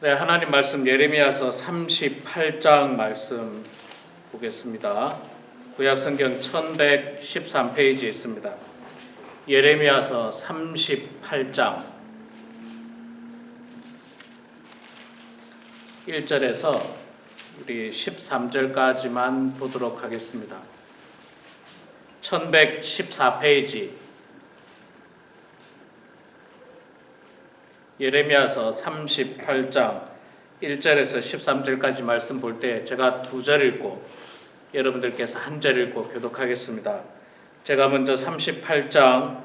네, 하나님 말씀 예레미야서 38장 말씀 보겠습니다. 구약성경 1113페이지에 있습니다. 예레미야서 38장 1절에서 우리 13절까지만 보도록 하겠습니다. 1114페이지 예레미야서 38장 1절에서 13절까지 말씀 볼 때 제가 2절 읽고 여러분들께서 1절 읽고 교독하겠습니다. 제가 먼저 38장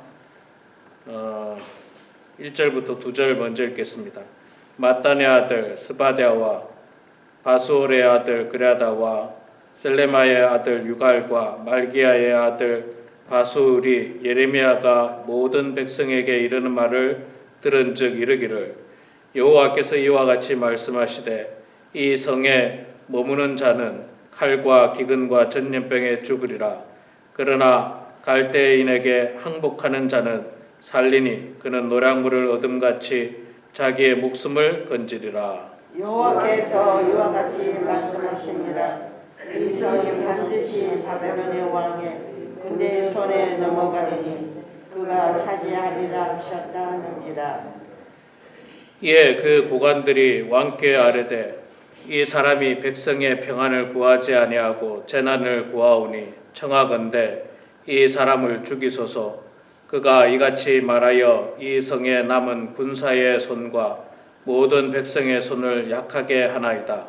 1절부터 2절 먼저 읽겠습니다. 마따네 아들 스바데아와 바수올의 아들 그랴다와 셀레마의 아들 유갈과 말기야의 아들 바수울이 예레미야가 모든 백성에게 이르는 말을 들은즉 이르기를 여호와께서 이와 같이 말씀하시되 이 성에 머무는 자는 칼과 기근과 전염병에 죽으리라. 그러나 갈대인에게 항복하는 자는 살리니 그는 노량물을 얻음같이 자기의 목숨을 건지리라. 여호와께서 이와 같이 말씀하시니라. 이 성이 반드시 바벨론의 왕의 군대의 손에 넘어가리니 그가 차지하리라 하셨다 하는지라. 이에 그 고관들이 왕께 아뢰되 이 사람이 백성의 평안을 구하지 아니하고 재난을 구하오니 청하건대 이 사람을 죽이소서. 그가 이같이 말하여 이 성에 남은 군사의 손과 모든 백성의 손을 약하게 하나이다.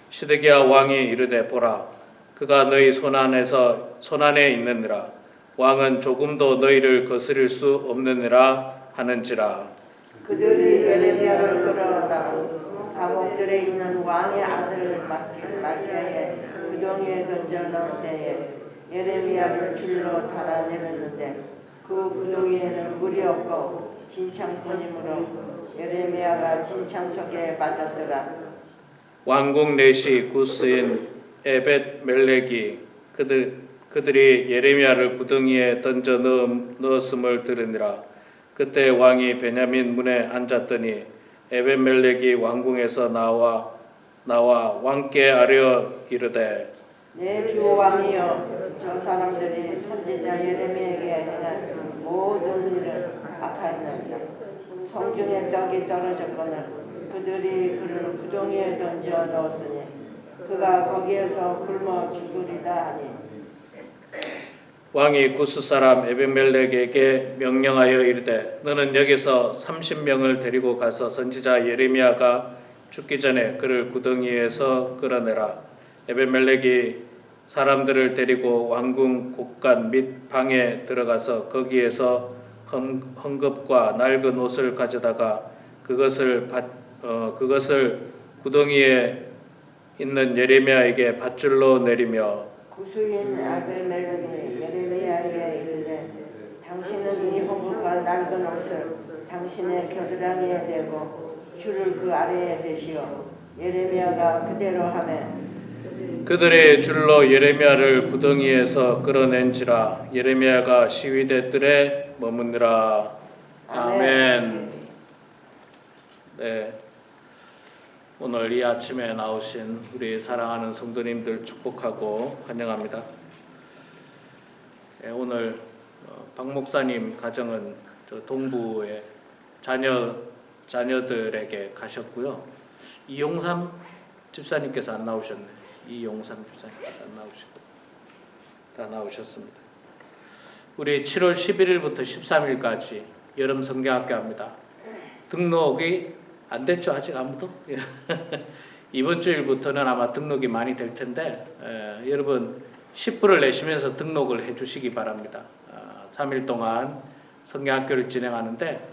시드기야 왕이 이르되 보라 그가 너희 손안에 있느니라. 왕은 조금도 너희를 거스릴 수 없느니라 하는지라. 그들이 예레미야를 끌어다 감옥들에 있는 왕의 아들 말기야의 구덩이에 던져 넣을 때에 예레미야를 줄로 달아내렸는데 그 구덩이에는 물이 없고 진창천이므로 예레미야가 진창 속에 빠졌더라. 왕궁 내시 구스인 에벳 멜렉이 그들이 예레미야를 구덩이에 던져 넣었음을 들으니라. 그때 왕이 베냐민 문에 앉았더니 에벳 멜렉이 왕궁에서 나와 왕께 아뢰어 이르되 내 주 왕이여 저 사람들이 선지자 예레미야에게 행한 모든 일을 악하였나이다. 성중에 떡이 떨어졌거늘 그들이 그를 구덩이에 던져 넣었으니 그가 거기에서 굶어 죽으리라 하니. 왕이 구스 사람 에벳멜렉에게 명령하여 이르되 너는 여기서 30명을 데리고 가서 선지자 예레미야가 죽기 전에 그를 구덩이에서 끌어내라. 에벳멜렉이 사람들을 데리고 왕궁 곳간 및 방에 들어가서 거기에서 헝겊과 낡은 옷을 가져다가 그것을 구덩이에 있는 예레미야에게 밧줄로 내리며 구수인 에벳멜렉이 예레미야에게 이르되 당신은 이 헝겊과 낡은 옷을 당신의 겨드랑이에 대고 줄을 그 아래에 대시오. 예레미야가 그대로 하매 그들의 줄로 예레미야를 구덩이에서 끌어낸지라. 예레미야가 시위대 뜰에 머무느라. 아멘. 네, 오늘 이 아침에 나오신 우리 사랑하는 성도님들 축복하고 환영합니다. 네, 오늘 박 목사님 가정은 저 동부의 자녀들에게 가셨고요. 이용삼 집사님께서 안 나오셨네. 이용삼 집사님께서 안 나오시고 다 나오셨습니다. 우리 7월 11일부터 13일까지 여름 성경학교 합니다. 등록이 안 됐죠 아직 아무도? 이번 주일부터는 아마 등록이 많이 될 텐데 여러분 10불을 내시면서 등록을 해주시기 바랍니다. 3일 동안 성경학교를 진행하는데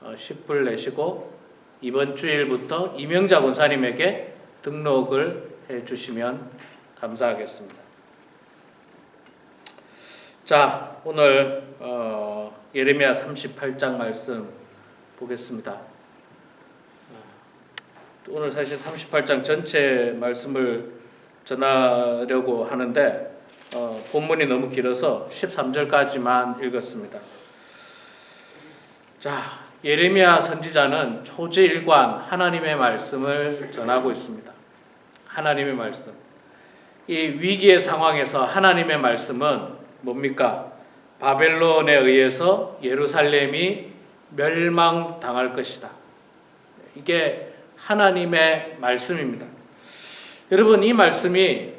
10불 내시고 이번 주일부터 이명자 권사님에게 등록을 해주시면 감사하겠습니다. 자, 오늘 예레미야 38장 말씀 보겠습니다. 오늘 사실 38장 전체 말씀을 전하려고 하는데 본문이 너무 길어서 13절까지만 읽었습니다. 자, 예레미야 선지자는 초지일관 하나님의 말씀을 전하고 있습니다. 하나님의 말씀. 이 위기의 상황에서 하나님의 말씀은 뭡니까? 바벨론에 의해서 예루살렘이 멸망당할 것이다. 이게 하나님의 말씀입니다. 여러분, 이 말씀이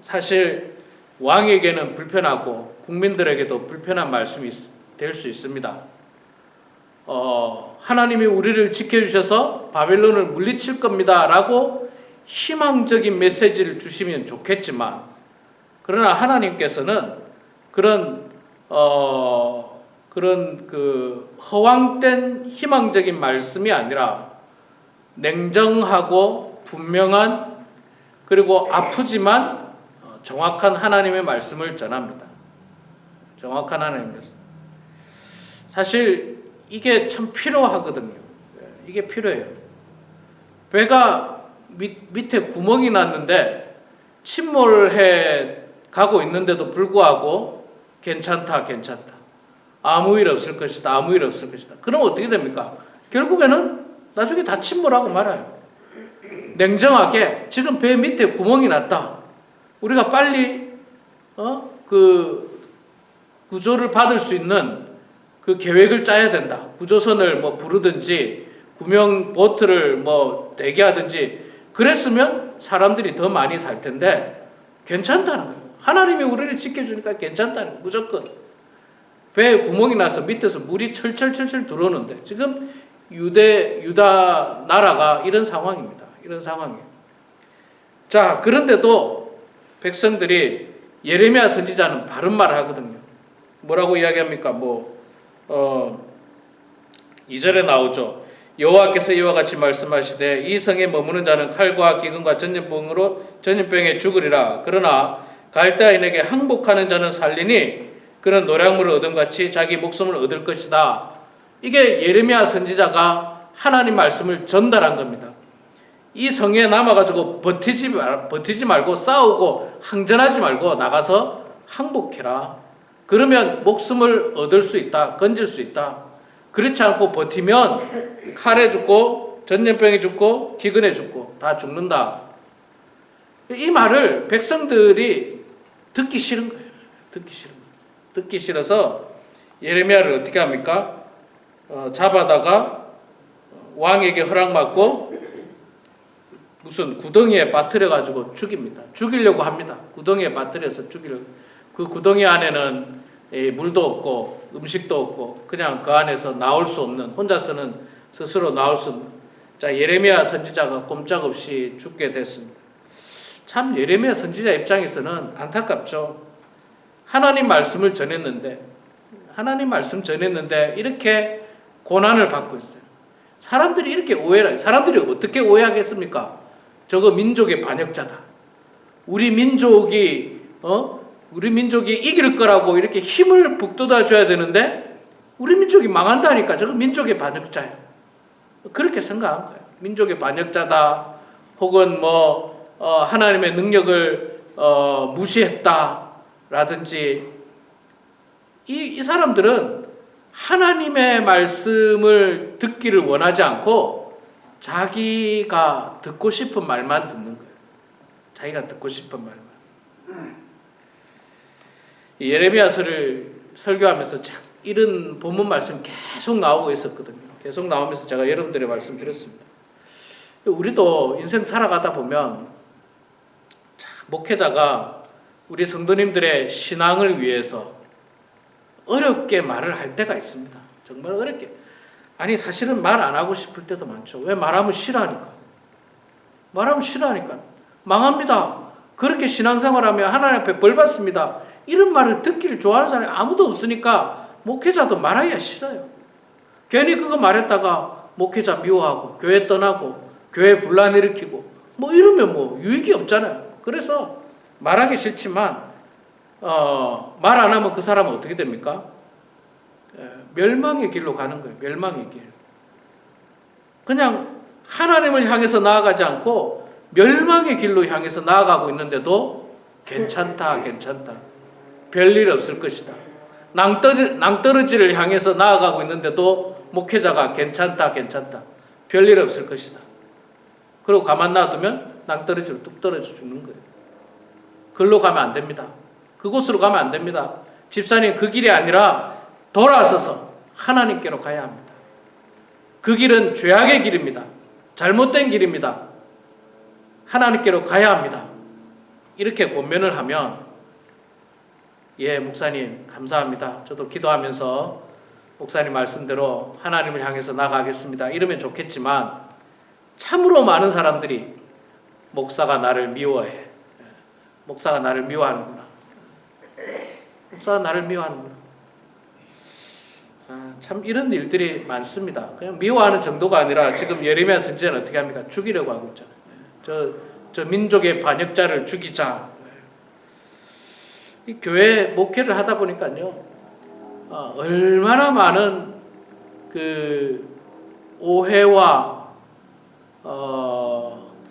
사실 왕에게는 불편하고 국민들에게도 불편한 말씀이 될 수 있습니다. 하나님이 우리를 지켜주셔서 바벨론을 물리칠 겁니다 라고 희망적인 메시지를 주시면 좋겠지만, 그러나 하나님께서는 그런 그 허황된 희망적인 말씀이 아니라 냉정하고 분명한, 그리고 아프지만 정확한 하나님의 말씀을 전합니다. 정확한 하나님의 말씀. 사실 이게 참 필요하거든요. 이게 필요해요. 배가 밑에 구멍이 났는데 침몰해 가고 있는데도 불구하고 괜찮다. 아무 일 없을 것이다. 그럼 어떻게 됩니까? 결국에는 나중에 다 침몰하고 말아요. 냉정하게 지금 배 밑에 구멍이 났다. 우리가 빨리 그 구조를 받을 수 있는 그 계획을 짜야 된다. 구조선을 뭐 부르든지 구명 보트를 뭐 대기하든지 그랬으면 사람들이 더 많이 살 텐데 괜찮다는 거예요. 하나님이 우리를 지켜주니까 괜찮다는 거예요. 무조건. 배에 구멍이 나서 밑에서 물이 철철 들어오는데 지금 유다 나라가 이런 상황입니다. 이런 상황이에요. 자, 그런데도 백성들이 예레미야 선지자는 바른 말을 하거든요. 뭐라고 이야기합니까? 2절에 나오죠. 여호와께서 이와 같이 말씀하시되 이 성에 머무는 자는 칼과 기근과 전염병에 죽으리라. 그러나 갈대아인에게 항복하는 자는 살리니 그는 노량물을 얻음같이 자기 목숨을 얻을 것이다. 이게 예레미야 선지자가 하나님 말씀을 전달한 겁니다. 이 성에 남아가지고 버티지 말고 싸우고 항전하지 말고 나가서 항복해라. 그러면 목숨을 얻을 수 있다. 건질 수 있다. 그렇지 않고 버티면 칼에 죽고 전염병에 죽고 기근에 죽고 다 죽는다. 이 말을 백성들이 듣기 싫은 거예요. 듣기 싫어서 예레미야를 어떻게 합니까? 잡아다가 왕에게 허락받고 무슨 구덩이에 빠뜨려가지고 죽입니다. 죽이려고 합니다. 구덩이에 빠뜨려서 죽이려고. 그 구덩이 안에는 물도 없고 음식도 없고 그냥 그 안에서 나올 수 없는, 혼자서는 스스로 나올 수 없는. 자, 예레미야 선지자가 꼼짝없이 죽게 됐습니다. 참 예레미야 선지자 입장에서는 안타깝죠. 하나님 말씀 전했는데 이렇게 고난을 받고 있어요. 사람들이 이렇게 오해를, 사람들이 어떻게 오해하겠습니까? 저거 민족의 반역자다. 우리 민족이 이길 거라고 이렇게 힘을 북돋아 줘야 되는데 우리 민족이 망한다니까 저거 민족의 반역자예요. 그렇게 생각한 거예요. 민족의 반역자다. 혹은 하나님의 능력을 무시했다라든지. 이 사람들은 하나님의 말씀을 듣기를 원하지 않고 자기가 듣고 싶은 말만 듣는 거예요. 자기가 듣고 싶은 말만. 예레미야서를 설교하면서 이런 본문 말씀 계속 나오고 있었거든요. 계속 나오면서 제가 여러분들의 말씀 드렸습니다. 우리도 인생 살아가다 보면 목회자가 우리 성도님들의 신앙을 위해서 어렵게 말을 할 때가 있습니다. 정말 어렵게. 아니 사실은 말 안 하고 싶을 때도 많죠. 왜? 말하면 싫어하니까. 망합니다. 그렇게 신앙생활하면 하나님 앞에 벌 받습니다. 이런 말을 듣기를 좋아하는 사람이 아무도 없으니까 목회자도 말하기가 싫어요. 괜히 그거 말했다가 목회자 미워하고 교회 떠나고 교회 분란 일으키고 이러면 유익이 없잖아요. 그래서 말하기 싫지만 말 안 하면 그 사람은 어떻게 됩니까? 멸망의 길로 가는 거예요. 멸망의 길. 그냥 하나님을 향해서 나아가지 않고 멸망의 길로 향해서 나아가고 있는데도 괜찮다. 별일 없을 것이다. 낭떠러지를 향해서 나아가고 있는데도 목회자가 괜찮다 별일 없을 것이다. 그리고 가만 놔두면 낭떠러지로 뚝 떨어져 죽는 거예요. 그걸로 가면 안 됩니다. 그곳으로 가면 안 됩니다. 집사님, 그 길이 아니라 돌아서서 하나님께로 가야 합니다. 그 길은 죄악의 길입니다. 잘못된 길입니다. 하나님께로 가야 합니다. 이렇게 권면을 하면, 예, 목사님 감사합니다. 저도 기도하면서 목사님 말씀대로 하나님을 향해서 나가겠습니다. 이러면 좋겠지만 참으로 많은 사람들이 목사가 나를 미워해. 목사가 나를 미워하는구나. 목사가 나를 미워하는구나. 참 이런 일들이 많습니다. 그냥 미워하는 정도가 아니라 지금 예레미야 선지자는 어떻게 합니까? 죽이려고 하고 있잖아요. 저 민족의 반역자를 죽이자. 이 교회 목회를 하다 보니까요, 얼마나 많은 그 오해와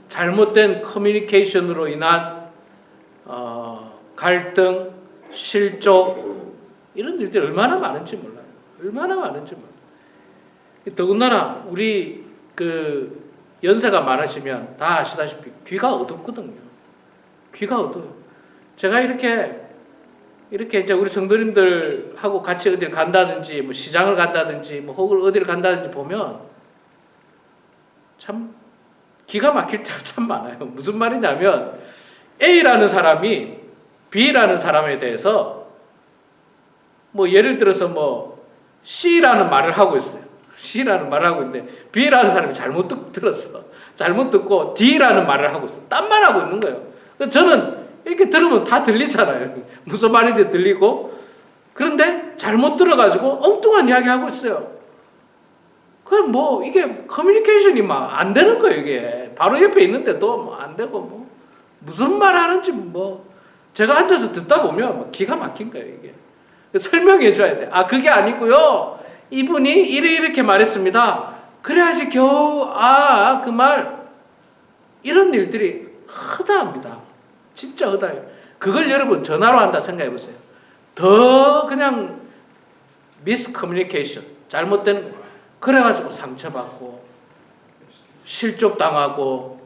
잘못된 커뮤니케이션으로 인한 갈등, 실족 이런 일들이 얼마나 많은지 몰라요. 얼마나 많은지 몰라요. 더군다나 우리 그 연세가 많으시면 다 아시다시피 귀가 어둡거든요. 귀가 어두워요. 제가 이렇게 이제 우리 성도님들하고 같이 어딜 간다든지, 뭐 시장을 간다든지, 뭐 혹은 어디를 간다든지 보면 참 기가 막힐 때가 참 많아요. 무슨 말이냐면 A라는 사람이 B라는 사람에 대해서 뭐 예를 들어서 뭐 C라는 말을 하고 있어요. C라는 말을 하고 있는데 B라는 사람이 잘못 들었어. 잘못 듣고 D라는 말을 하고 있어. 딴 말 하고 있는 거예요. 저는 이렇게 들으면 다 들리잖아요. 무슨 말인지 들리고. 그런데 잘못 들어가지고 엉뚱한 이야기 하고 있어요. 그럼 뭐 이게 커뮤니케이션이 막 안 되는 거예요. 이게 바로 옆에 있는데도 뭐 안 되고 뭐 무슨 말 하는지 뭐 제가 앉아서 듣다 보면 뭐 기가 막힌 거예요. 이게 설명해 줘야 돼. 아, 그게 아니고요. 이분이 이렇게 말했습니다. 그래야지 겨우 그 말. 이런 일들이 허다합니다. 진짜 허다해요. 그걸 여러분 전화로 한다 생각해 보세요. 더 그냥 미스커뮤니케이션, 잘못된 거. 그래가지고 상처받고 실족당하고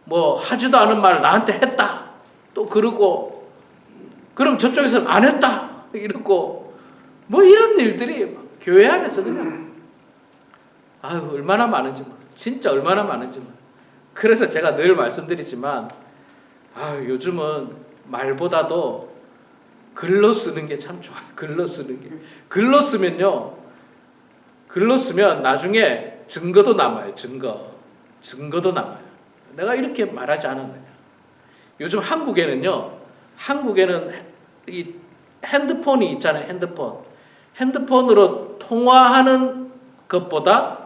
뭐 하지도 않은 말을 나한테 했다 또 그러고, 그럼 저쪽에서는 안 했다 이러고, 뭐 이런 일들이 교회 안에서 그냥 얼마나 많은지, 진짜 얼마나 많은지. 그래서 제가 늘 말씀드리지만 요즘은 말보다도 글로 쓰는 게 참 좋아요. 글로 쓰는 게. 글로 쓰면 나중에 증거도 남아요. 증거도 남아요. 내가 이렇게 말하지 않았느냐. 요즘 한국에는 이 핸드폰이 있잖아요. 핸드폰으로 통화하는 것보다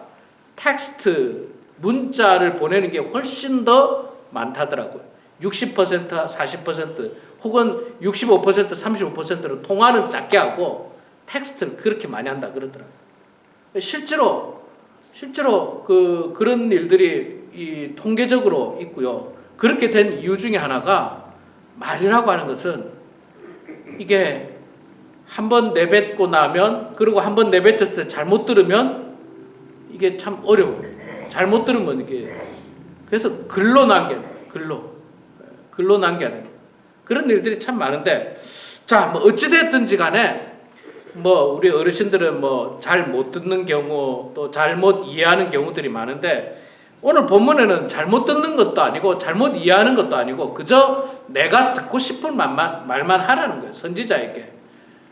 텍스트, 문자를 보내는 게 훨씬 더 많다더라고요. 60%, 40% 혹은 65%, 35%로 통화는 작게 하고 텍스트를 그렇게 많이 한다 그러더라고요. 실제로 그런 일들이 통계적으로 있고요. 그렇게 된 이유 중에 하나가, 말이라고 하는 것은 이게 한번 내뱉고 나면, 그리고 한번 내뱉었을 때 잘못 들으면 이게 참 어려워요. 잘못 들으면 이게, 그래서 글로 남겨야 돼요. 글로 남겨야 돼요. 그런 일들이 참 많은데, 자, 뭐 어찌됐든지 간에 뭐 우리 어르신들은 뭐 잘 못 듣는 경우, 또 잘못 이해하는 경우들이 많은데, 오늘 본문에는 잘못 듣는 것도 아니고 잘못 이해하는 것도 아니고 그저 내가 듣고 싶은 말만 하라는 거예요. 선지자에게.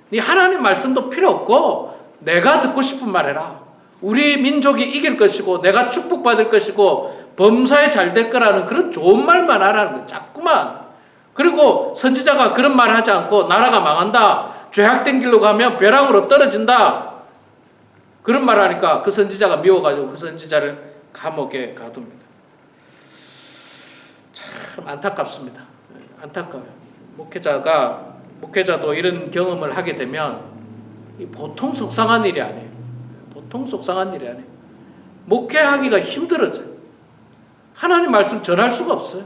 네 하나님 말씀도 필요 없고 내가 듣고 싶은 말 해라. 우리 민족이 이길 것이고 내가 축복받을 것이고 범사에 잘 될 거라는 그런 좋은 말만 하라는 거예요. 자꾸만. 그리고 선지자가 그런 말 하지 않고 나라가 망한다, 죄악된 길로 가면 벼랑으로 떨어진다, 그런 말 하니까 그 선지자가 미워가지고 그 선지자를 감옥에 가둡니다. 참 안타깝습니다. 안타까워요. 목회자도 이런 경험을 하게 되면 보통 속상한 일이 아니에요. 보통 속상한 일이 아니에요. 목회하기가 힘들어져요. 하나님 말씀 전할 수가 없어요.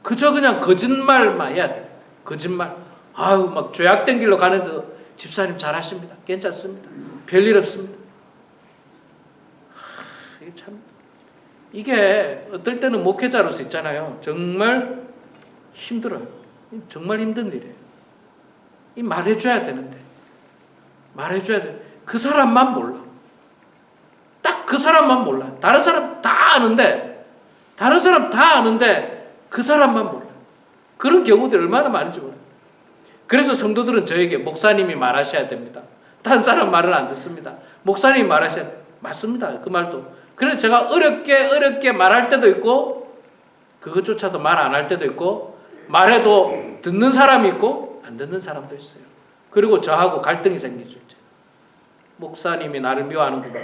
그저 그냥 거짓말만 해야 돼요. 거짓말. 막 죄악된 길로 가는데도 집사님 잘하십니다. 괜찮습니다. 별일 없습니다. 참 이게 어떨 때는 목회자로서 있잖아요. 정말 힘들어요. 정말 힘든 일이에요. 이 말해줘야 되는데 말해줘야 돼. 그 사람만 몰라. 딱 그 사람만 몰라. 다른 사람 다 아는데 그 사람만 몰라. 그런 경우들이 얼마나 많은지 몰라요. 그래서 성도들은 저에게 목사님이 말하셔야 됩니다. 다른 사람 말은 안 듣습니다. 목사님이 말하셔야 돼요. 맞습니다. 그 말도. 그래서 제가 어렵게 말할 때도 있고 그것조차도 말 안 할 때도 있고 말해도 듣는 사람이 있고 안 듣는 사람도 있어요. 그리고 저하고 갈등이 생기죠. 목사님이 나를 미워하는구나.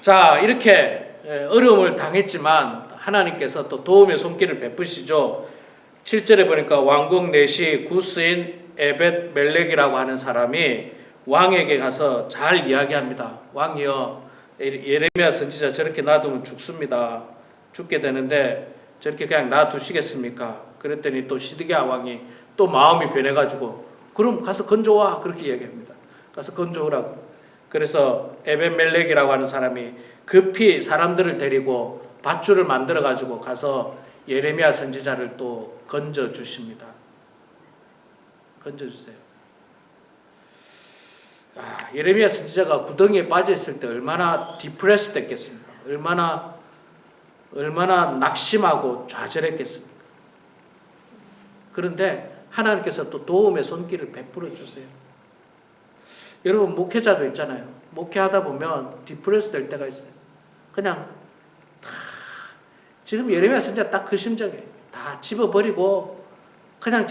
자, 이렇게 어려움을 당했지만 하나님께서 또 도움의 손길을 베푸시죠. 7절에 보니까 왕국 내시 구스인 에벳 멜렉이라고 하는 사람이 왕에게 가서 잘 이야기합니다. 왕이여, 예레미야 선지자 저렇게 놔두면 죽습니다. 죽게 되는데 저렇게 그냥 놔두시겠습니까? 그랬더니 또 시드기야 왕이 또 마음이 변해가지고 그럼 가서 건져와, 그렇게 이야기합니다. 가서 건져오라고. 그래서 에벳멜렉이라고 하는 사람이 급히 사람들을 데리고 밧줄을 만들어가지고 가서 예레미야 선지자를 또 건져주십니다. 건져주세요. 예레미야 선지자가 구덩이에 빠져있을 때 얼마나 디프레스 됐겠습니까? 얼마나 낙심하고 좌절했겠습니까? 그런데 하나님께서 또 도움의 손길을 베풀어 주세요. 여러분 목회자도 있잖아요. 목회하다 보면 디프레스 될 때가 있어요. 그냥 지금 예레미야 선지자 딱 그 심정이에요. 다 집어버리고 그냥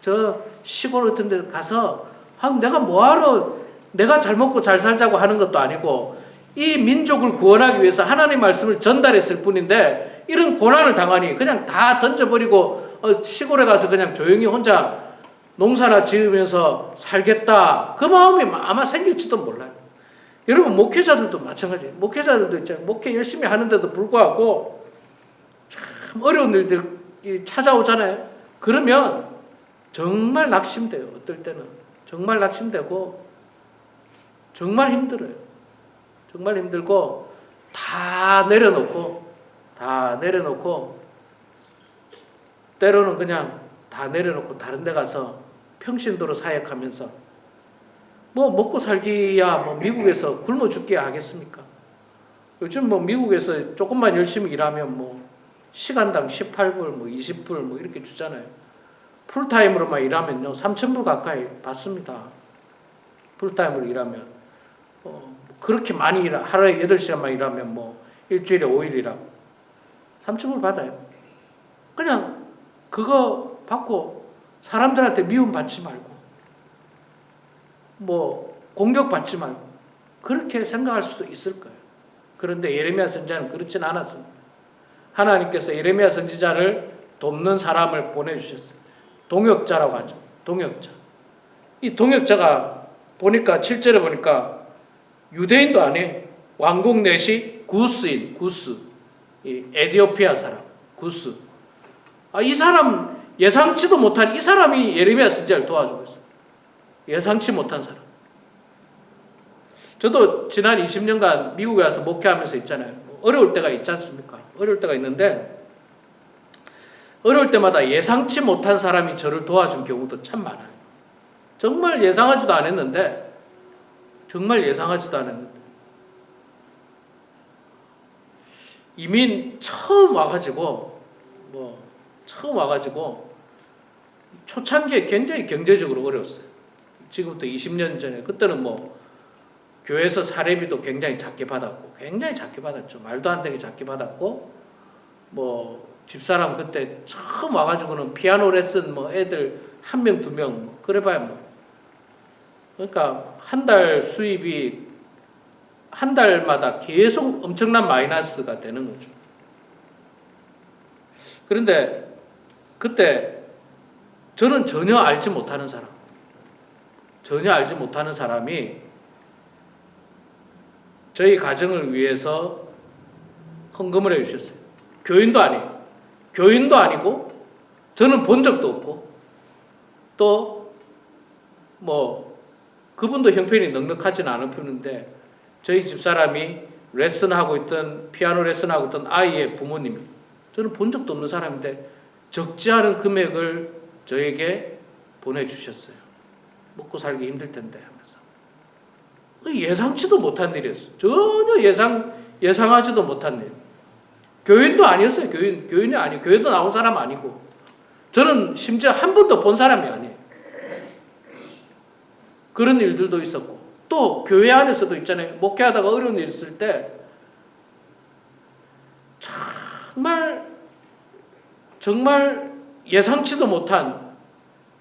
저 시골 같은 데 가서 내가 뭐하러 내가 잘 먹고 잘 살자고 하는 것도 아니고 이 민족을 구원하기 위해서 하나님의 말씀을 전달했을 뿐인데 이런 고난을 당하니 그냥 다 던져버리고 시골에 가서 그냥 조용히 혼자 농사나 지으면서 살겠다. 그 마음이 아마 생길지도 몰라요. 여러분 목회자들도 마찬가지예요. 목회자들도 있잖아요. 목회 열심히 하는데도 불구하고 참 어려운 일들이 찾아오잖아요. 그러면 정말 낙심돼요. 어떨 때는 정말 낙심되고 정말 힘들어요. 정말 힘들고 다 내려놓고 때로는 그냥 다 내려놓고 다른 데 가서 평신도로 사역하면서 뭐 먹고 살기야 뭐 미국에서 굶어 죽기야 하겠습니까? 요즘 뭐 미국에서 조금만 열심히 일하면 뭐 시간당 18불 뭐 20불 뭐 이렇게 주잖아요. 풀타임으로만 일하면요 3,000불 가까이 받습니다. 풀타임으로 일하면 그렇게 많이 하루에 8시간만 일하면 뭐 일주일에 5일 일하고 3,000불 받아요. 그냥 그거 받고 사람들한테 미움 받지 말고 뭐 공격받지 말고 그렇게 생각할 수도 있을 거예요. 그런데 예레미야 선지자는 그렇진 않았습니다. 하나님께서 예레미야 선지자를 돕는 사람을 보내주셨어요. 동역자라고 하죠. 동역자. 이 동역자가 보니까 7절에 보니까 유대인도 아니에요. 왕국 내시 구스인, 구스. 이 에디오피아 사람, 구스. 이 사람 예상치도 못한 이 사람이 예레미야 선지자를 도와주고 있어요. 예상치 못한 사람. 저도 지난 20년간 미국에 와서 목회하면서 있잖아요. 어려울 때가 있지 않습니까? 어려울 때가 있는데 어려울 때마다 예상치 못한 사람이 저를 도와준 경우도 참 많아요. 정말 예상하지도 않았는데 이민 처음 와가지고 초창기에 굉장히 경제적으로 어려웠어요. 지금부터 20년 전에 그때는 뭐 교회에서 사례비도 굉장히 작게 받았고 말도 안 되게 작게 받았고 뭐 집사람 그때 처음 와가지고는 피아노 레슨 뭐 애들 1명 2명 뭐 그래봐야 뭐 그러니까 한 달 수입이 한 달마다 계속 엄청난 마이너스가 되는 거죠. 그런데 그때 저는 전혀 알지 못하는 사람이 저희 가정을 위해서 헌금을 해주셨어요. 교인도 아니고 저는 본 적도 없고 또 뭐 그분도 형편이 넉넉하지는 않은 편인데 저희 집사람이 레슨하고 있던 피아노 레슨하고 있던 아이의 부모님이 저는 본 적도 없는 사람인데 적지 않은 금액을 저에게 보내주셨어요. 먹고 살기 힘들 텐데 하면서. 예상치도 못한 일이었어요. 전혀 예상하지도 못한 일. 교인도 아니었어요. 교인이 아니고 교회도 나온 사람 아니고 저는 심지어 한 번도 본 사람이 아니에요. 그런 일들도 있었고 또 교회 안에서도 있잖아요. 목회하다가 어려운 일 있을 때 정말 예상치도 못한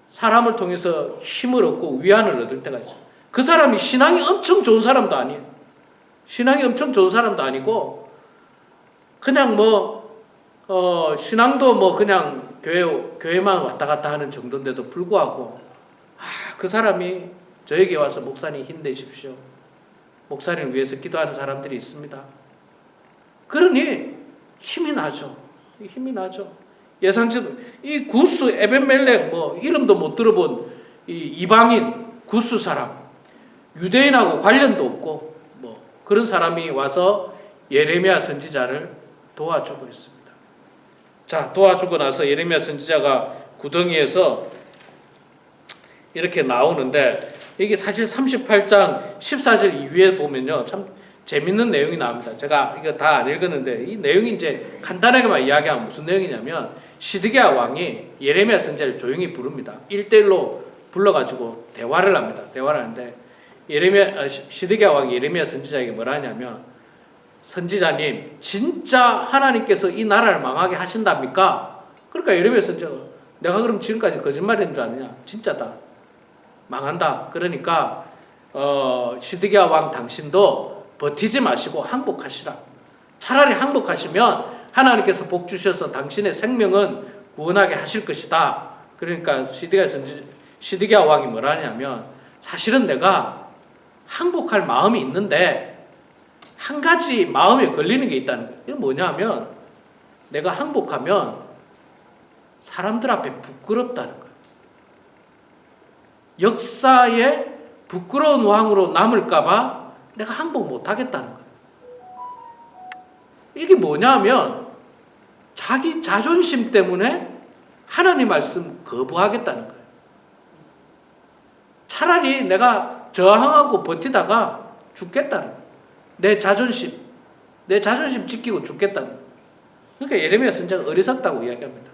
사람을 통해서 힘을 얻고 위안을 얻을 때가 있어요. 그 사람이 신앙이 엄청 좋은 사람도 아니에요. 신앙이 엄청 좋은 사람도 아니고 그냥 신앙도 그냥 교회만 왔다 갔다 하는 정도인데도 불구하고 그 사람이 저에게 와서 목사님 힘내십시오. 목사님을 위해서 기도하는 사람들이 있습니다. 그러니 힘이 나죠. 예상치도 이 구스 에벤멜렉 이름도 못 들어본 이 이방인 구스 사람 유대인하고 관련도 없고 그런 사람이 와서 예레미야 선지자를 도와주고 있습니다. 자, 도와주고 나서 예레미야 선지자가 구덩이에서 이렇게 나오는데 이게 사실 38장 14절 이후에 보면요 참 재밌는 내용이 나옵니다. 제가 이거 다 안 읽었는데 이 내용이 이제 간단하게만 이야기하면 무슨 내용이냐면 시드기야 왕이 예레미야 선지자를 조용히 부릅니다. 1대1로 불러가지고 대화를 합니다. 대화를 하는데 시드기야 왕이 예레미야 선지자에게 뭐라 하냐면 선지자님 진짜 하나님께서 이 나라를 망하게 하신답니까? 그러니까 예레미야 선지자가 내가 그럼 지금까지 거짓말인 줄 아느냐? 진짜다. 망한다. 그러니까 시드기야 왕 당신도 버티지 마시고 항복하시라. 차라리 항복하시면 하나님께서 복 주셔서 당신의 생명은 구원하게 하실 것이다. 그러니까 시드기야 왕이 뭐라 하냐면 사실은 내가 항복할 마음이 있는데 한 가지 마음에 걸리는 게 있다는 거예요. 이게 뭐냐면 내가 항복하면 사람들 앞에 부끄럽다는 거예요. 역사에 부끄러운 왕으로 남을까봐 내가 항복 못하겠다는 거예요. 이게 뭐냐면 자기 자존심 때문에 하나님 말씀 거부하겠다는 거예요. 차라리 내가 저항하고 버티다가 죽겠다는 거예요. 내 자존심 지키고 죽겠다는 거예요. 그러니까 예레미야 선지자가 어리석다고 이야기합니다.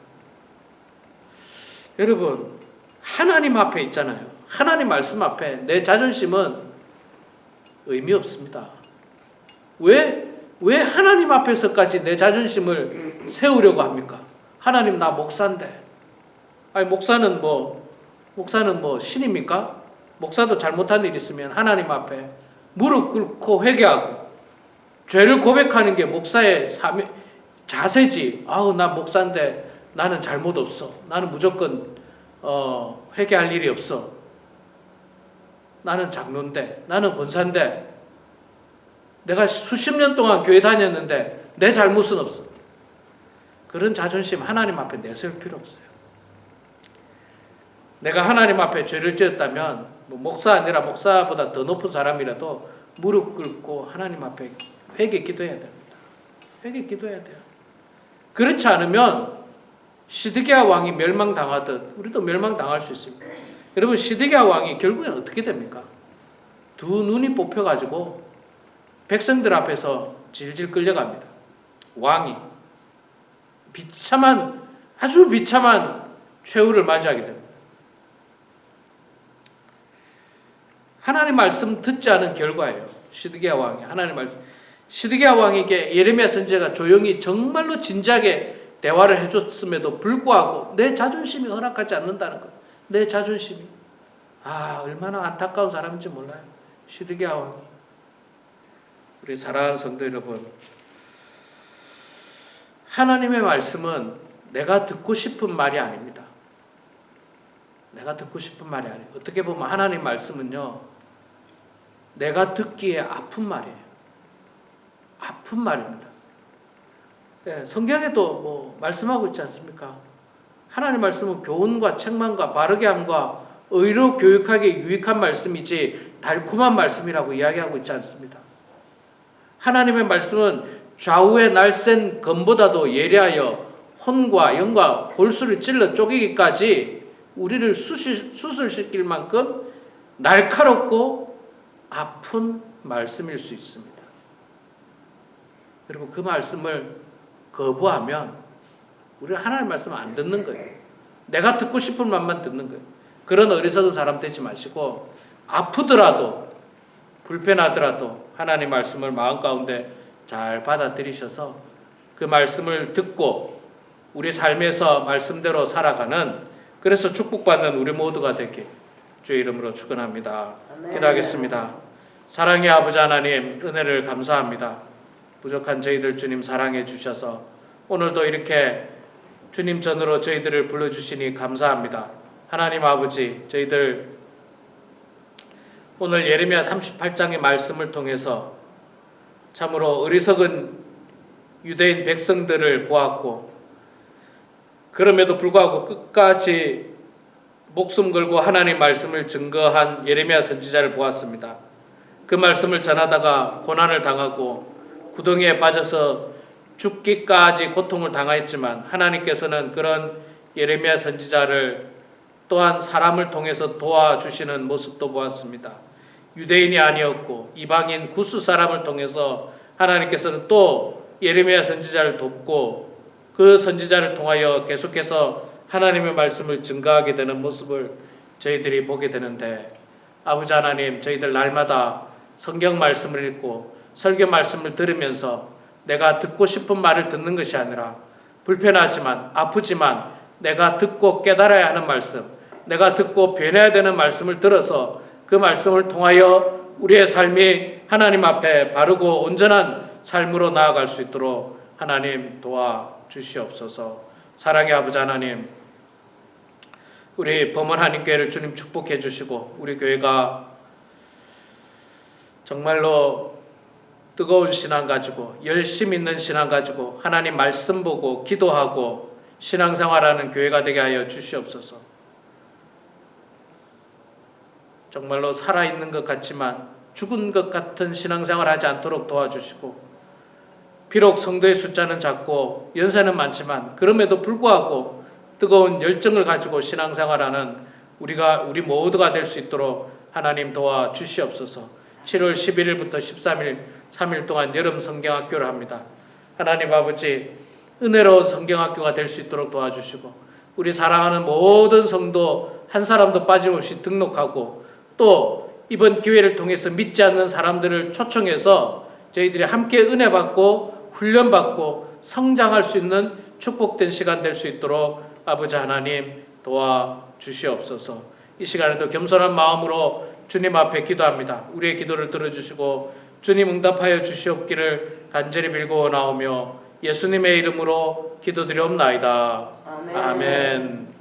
여러분 하나님 앞에 있잖아요. 하나님 말씀 앞에 내 자존심은 의미 없습니다. 왜 하나님 앞에서까지 내 자존심을 세우려고 합니까? 하나님 나 목사인데. 아니 목사는 신입니까? 목사도 잘못한 일 있으면 하나님 앞에 무릎 꿇고 회개하고 죄를 고백하는 게 목사의 자세지. 나 목사인데 나는 잘못 없어. 나는 무조건 회개할 일이 없어. 나는 장로인데, 나는 권사인데, 내가 수십 년 동안 교회 다녔는데 내 잘못은 없어. 그런 자존심 하나님 앞에 내세울 필요 없어요. 내가 하나님 앞에 죄를 지었다면 목사 아니라 목사보다 더 높은 사람이라도 무릎 꿇고 하나님 앞에 회개 기도해야 됩니다. 회개 기도해야 돼요. 그렇지 않으면 시드기야 왕이 멸망당하듯 우리도 멸망당할 수 있습니다. 여러분 시드기야 왕이 결국엔 어떻게 됩니까? 두 눈이 뽑혀가지고 백성들 앞에서 질질 끌려갑니다. 왕이 아주 비참한 최후를 맞이하게 됩니다. 하나님 말씀 듣지 않은 결과예요. 시드기야 왕이 시드기야 왕에게 예레미야 선지자가 조용히 정말로 진지하게 대화를 해줬음에도 불구하고 내 자존심이 허락하지 않는다는 것. 내 자존심이 얼마나 안타까운 사람인지 몰라요. 시드기야 왕이. 우리 사랑하는 성도 여러분, 하나님의 말씀은 내가 듣고 싶은 말이 아닙니다. 내가 듣고 싶은 말이 아니에요. 어떻게 보면 하나님 말씀은요, 내가 듣기에 아픈 말이에요. 아픈 말입니다. 네, 성경에도 말씀하고 있지 않습니까? 하나님 말씀은 교훈과 책망과 바르게 함과 의로 교육하기에 유익한 말씀이지 달콤한 말씀이라고 이야기하고 있지 않습니다. 하나님의 말씀은 좌우에 날쌘 검보다도 예리하여 혼과 영과 골수를 찔러 쪼개기까지 우리를 수술시킬 만큼 날카롭고 아픈 말씀일 수 있습니다. 그리고 그 말씀을 거부하면 우리는 하나님의 말씀 안 듣는 거예요. 내가 듣고 싶은 말만 듣는 거예요. 그런 어리석은 사람 되지 마시고 아프더라도 불편하더라도 하나님 말씀을 마음 가운데 잘 받아들이셔서 그 말씀을 듣고 우리 삶에서 말씀대로 살아가는, 그래서 축복받는 우리 모두가 되길 주의 이름으로 축원합니다. 기도하겠습니다. 사랑의 아버지 하나님, 은혜를 감사합니다. 부족한 저희들 주님 사랑해 주셔서 오늘도 이렇게 주님 전으로 저희들을 불러주시니 감사합니다. 하나님 아버지, 저희들 오늘 예레미야 38장의 말씀을 통해서 참으로 어리석은 유대인 백성들을 보았고, 그럼에도 불구하고 끝까지 목숨 걸고 하나님 말씀을 증거한 예레미야 선지자를 보았습니다. 그 말씀을 전하다가 고난을 당하고 구덩이에 빠져서 죽기까지 고통을 당하였지만 하나님께서는 그런 예레미야 선지자를 또한 사람을 통해서 도와주시는 모습도 보았습니다. 유대인이 아니었고 이방인 구스 사람을 통해서 하나님께서는 또 예레미야 선지자를 돕고 그 선지자를 통하여 계속해서 하나님의 말씀을 증거하게 되는 모습을 저희들이 보게 되는데, 아버지 하나님, 저희들 날마다 성경 말씀을 읽고 설교 말씀을 들으면서 내가 듣고 싶은 말을 듣는 것이 아니라 불편하지만 아프지만 내가 듣고 깨달아야 하는 말씀, 내가 듣고 변해야 되는 말씀을 들어서 그 말씀을 통하여 우리의 삶이 하나님 앞에 바르고 온전한 삶으로 나아갈 수 있도록 하나님 도와주시옵소서. 사랑의 아버지 하나님, 우리 범원하님 교회를 주님 축복해 주시고 우리 교회가 정말로 뜨거운 신앙 가지고 열심 있는 신앙 가지고 하나님 말씀 보고 기도하고 신앙생활하는 교회가 되게 하여 주시옵소서. 정말로 살아있는 것 같지만 죽은 것 같은 신앙생활 하지 않도록 도와주시고, 비록 성도의 숫자는 작고 연세는 많지만 그럼에도 불구하고 뜨거운 열정을 가지고 신앙생활하는 우리 모두가 될 수 있도록 하나님 도와주시옵소서. 7월 11일부터 13일 3일 동안 여름 성경학교를 합니다. 하나님 아버지, 은혜로운 성경학교가 될 수 있도록 도와주시고 우리 사랑하는 모든 성도 한 사람도 빠짐없이 등록하고 또 이번 기회를 통해서 믿지 않는 사람들을 초청해서 저희들이 함께 은혜 받고 훈련 받고 성장할 수 있는 축복된 시간 될 수 있도록 아버지 하나님 도와주시옵소서. 이 시간에도 겸손한 마음으로 주님 앞에 기도합니다. 우리의 기도를 들어주시고 주님 응답하여 주시옵기를 간절히 빌고 나오며 예수님의 이름으로 기도드리옵나이다. 아멘.